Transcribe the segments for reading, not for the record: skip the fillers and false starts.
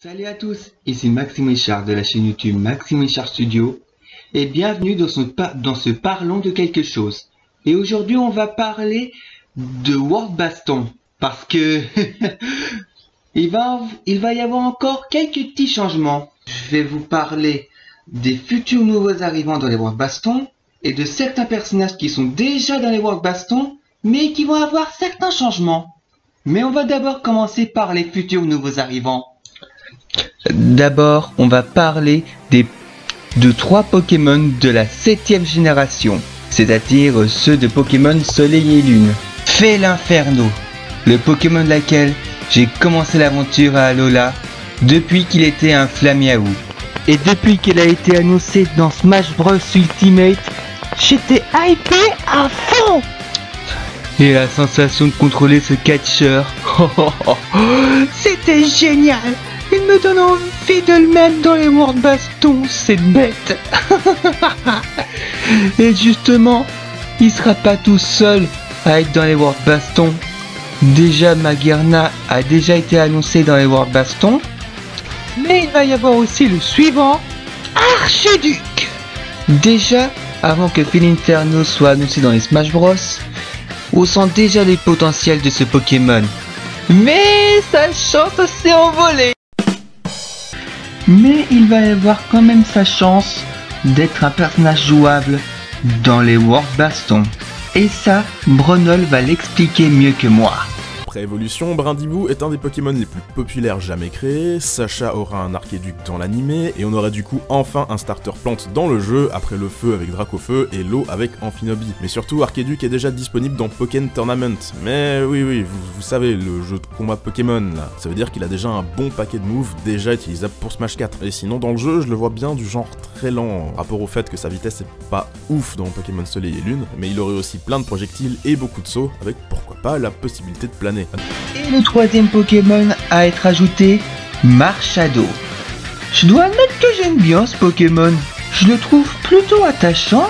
Salut à tous, ici Maxime Richard de la chaîne YouTube Maxime Richard Studio et bienvenue dans ce Parlons de quelque chose. Et aujourd'hui on va parler de World Baston parce que il va y avoir encore quelques petits changements. Je vais vous parler des futurs nouveaux arrivants dans les World Baston et de certains personnages qui sont déjà dans les World Baston mais qui vont avoir certains changements. Mais on va d'abord commencer par les futurs nouveaux arrivants. D'abord, on va parler de 3 Pokémon de la 7ème génération, c'est-à-dire ceux de Pokémon Soleil et Lune. Felinferno, le Pokémon de laquelle j'ai commencé l'aventure à Alola depuis qu'il était un Flamiaou. Et depuis qu'il a été annoncé dans Smash Bros Ultimate, j'étais hypé à fond. Et la sensation de contrôler ce catcheur, c'était génial. Il me donne envie de le mettre dans les World Baston, cette bête. Et justement, il sera pas tout seul à être dans les World Baston. Déjà, Magearna a déjà été annoncé dans les World Baston. Mais il va y avoir aussi le suivant, Archiduc. Déjà, avant que Felinferno soit annoncé dans les Smash Bros, on sent déjà les potentiels de ce Pokémon. Mais sa chance s'est envolée. Mais il va y avoir quand même sa chance d'être un personnage jouable dans les World Baston. Et ça, Bronol va l'expliquer mieux que moi. Après évolution, Brindibou est un des Pokémon les plus populaires jamais créés, Sacha aura un Archiduc dans l'animé, et on aura du coup enfin un starter plante dans le jeu, après le feu avec Dracofeu et l'eau avec Amphinobie. Mais surtout, Archiduc est déjà disponible dans Pokémon Tournament. Mais oui, vous savez, le jeu de combat Pokémon là, ça veut dire qu'il a déjà un bon paquet de moves déjà utilisables pour Smash 4. Et sinon dans le jeu, je le vois bien du genre très lent, rapport au fait que sa vitesse est pas ouf dans Pokémon Soleil et Lune, mais il aurait aussi plein de projectiles et beaucoup de sauts, avec pourquoi pas la possibilité de planer. Et le 3ème Pokémon à être ajouté, Marshado. Je dois admettre que j'aime bien ce Pokémon. Je le trouve plutôt attachant.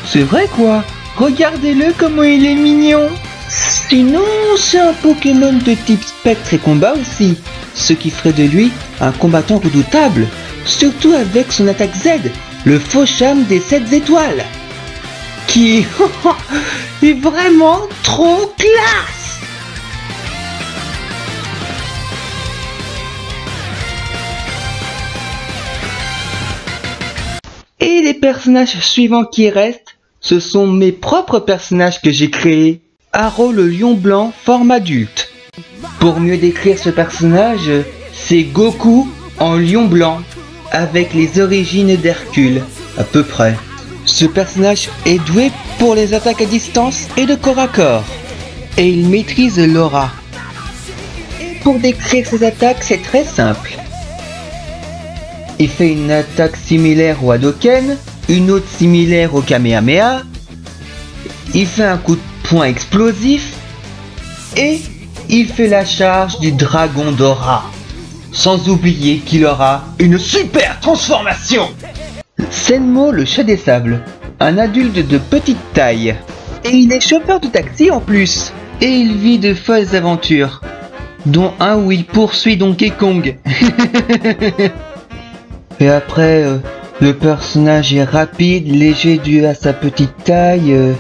C'est vrai quoi. Regardez-le comment il est mignon. Sinon, c'est un Pokémon de type spectre et combat aussi. Ce qui ferait de lui un combattant redoutable. Surtout avec son attaque Z, le Faucham des 7 étoiles. Qui est vraiment trop classe. Et les personnages suivants qui restent, ce sont mes propres personnages que j'ai créés. Haro le lion blanc forme adulte. Pour mieux décrire ce personnage, c'est Goku en lion blanc, avec les origines d'Hercule, à peu près. Ce personnage est doué pour les attaques à distance et de corps à corps. Et il maîtrise l'aura. Et pour décrire ses attaques, c'est très simple. Il fait une attaque similaire au Hadoken, une autre similaire au Kamehameha, il fait un coup de poing explosif, et il fait la charge du dragon d'aura. Sans oublier qu'il aura une super transformation. Senmo le chat des sables, un adulte de petite taille. Et il est chauffeur de taxi en plus. Et il vit de folles aventures, dont un où il poursuit Donkey Kong. Et après, le personnage est rapide, léger dû à sa petite taille.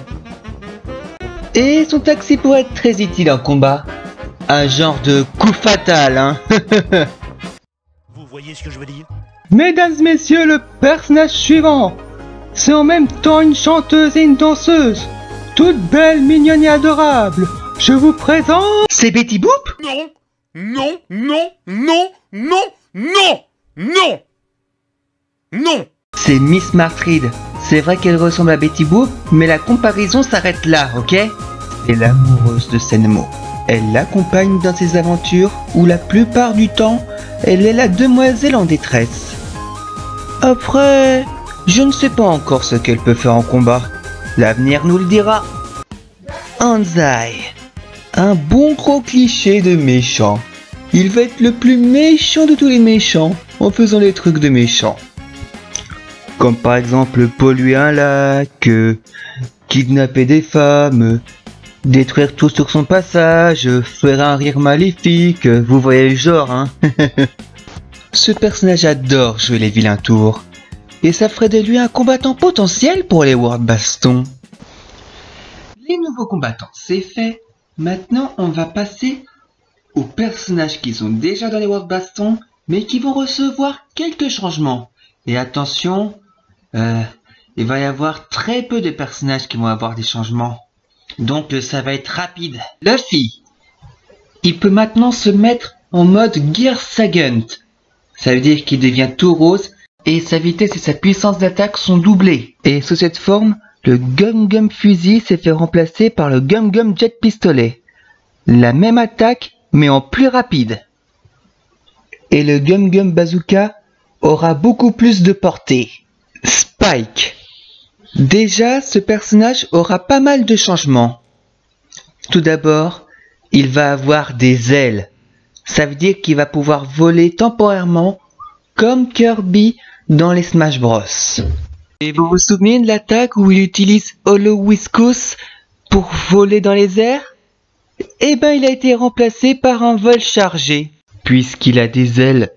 Et son taxi pourrait être très utile en combat. Un genre de coup fatal, hein. Vous voyez ce que je veux dire? Mesdames et messieurs, le personnage suivant. C'est en même temps une chanteuse et une danseuse. Toute belle, mignonne et adorable. Je vous présente... C'est Betty Boop? Non, non, non, non, non, non, non, non. C'est Miss Martrid. C'est vrai qu'elle ressemble à Betty Boop, mais la comparaison s'arrête là, ok? C'est l'amoureuse de Senmo. Elle l'accompagne dans ses aventures où la plupart du temps, elle est la demoiselle en détresse. Après, je ne sais pas encore ce qu'elle peut faire en combat. L'avenir nous le dira. Anzai. Un bon gros cliché de méchant. Il va être le plus méchant de tous les méchants en faisant les trucs de méchants. Comme par exemple polluer un lac, kidnapper des femmes, détruire tout sur son passage, faire un rire maléfique, vous voyez le genre, hein. Ce personnage adore jouer les vilains tours. Et ça ferait de lui un combattant potentiel pour les World Baston. Les nouveaux combattants, c'est fait. Maintenant, on va passer aux personnages qui sont déjà dans les World Baston, mais qui vont recevoir quelques changements. Et attention, il va y avoir très peu de personnages qui vont avoir des changements. Donc ça va être rapide. Luffy, il peut maintenant se mettre en mode Gear Sagant. Ça veut dire qu'il devient tout rose et sa vitesse et sa puissance d'attaque sont doublées. Et sous cette forme, le Gum Gum Fusil s'est fait remplacer par le Gum Gum Jet Pistolet. La même attaque mais en plus rapide. Et le Gum Gum Bazooka aura beaucoup plus de portée. Spike. Déjà, ce personnage aura pas mal de changements. Tout d'abord, il va avoir des ailes. Ça veut dire qu'il va pouvoir voler temporairement comme Kirby dans les Smash Bros. Et vous vous souvenez de l'attaque où il utilise Hollow Whiskus pour voler dans les airs? Eh ben, il a été remplacé par un vol chargé. Puisqu'il a des ailes,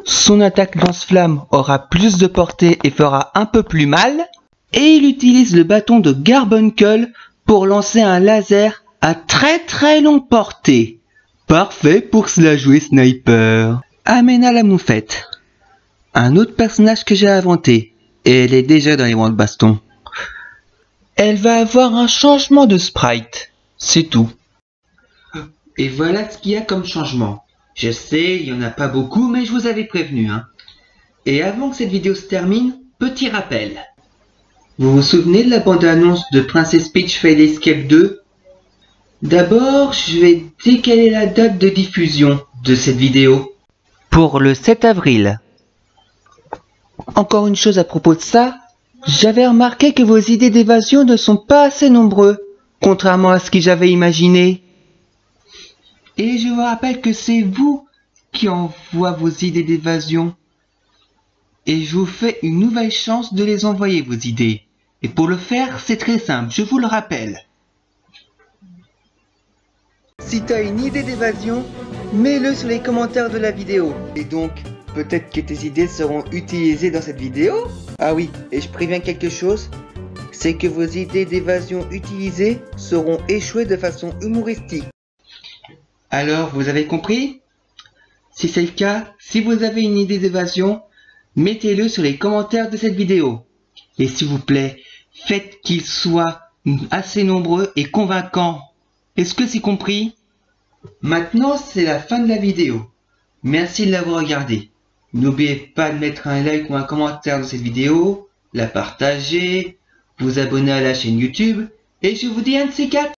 son attaque lance-flamme aura plus de portée et fera un peu plus mal. Et il utilise le bâton de Carbuncle pour lancer un laser à très longue portée. Parfait pour se la jouer sniper. Amena la moufette. Un autre personnage que j'ai inventé. Et elle est déjà dans les World Baston. Elle va avoir un changement de sprite. C'est tout. Et voilà ce qu'il y a comme changement. Je sais, il n'y en a pas beaucoup, mais je vous avais prévenu. Et avant que cette vidéo se termine, petit rappel. Vous vous souvenez de la bande-annonce de Princess Peach Fade Escape 2? D'abord, je vais décaler la date de diffusion de cette vidéo pour le 7 avril. Encore une chose à propos de ça, j'avais remarqué que vos idées d'évasion ne sont pas assez nombreux, contrairement à ce que j'avais imaginé. Et je vous rappelle que c'est vous qui envoie vos idées d'évasion. Et je vous fais une nouvelle chance de les envoyer, vos idées. Et pour le faire, c'est très simple, je vous le rappelle. Si tu as une idée d'évasion, mets-le sur les commentaires de la vidéo. Et donc, peut-être que tes idées seront utilisées dans cette vidéo? Ah oui, et je préviens quelque chose, c'est que vos idées d'évasion utilisées seront échouées de façon humoristique. Alors, vous avez compris? Si c'est le cas, si vous avez une idée d'évasion, mettez-le sur les commentaires de cette vidéo. Et s'il vous plaît, faites qu'ils soient assez nombreux et convaincants. Est-ce que c'est compris? Maintenant, c'est la fin de la vidéo. Merci de l'avoir regardé. N'oubliez pas de mettre un like ou un commentaire dans cette vidéo, la partager, vous abonner à la chaîne YouTube, et je vous dis un de ces quatre.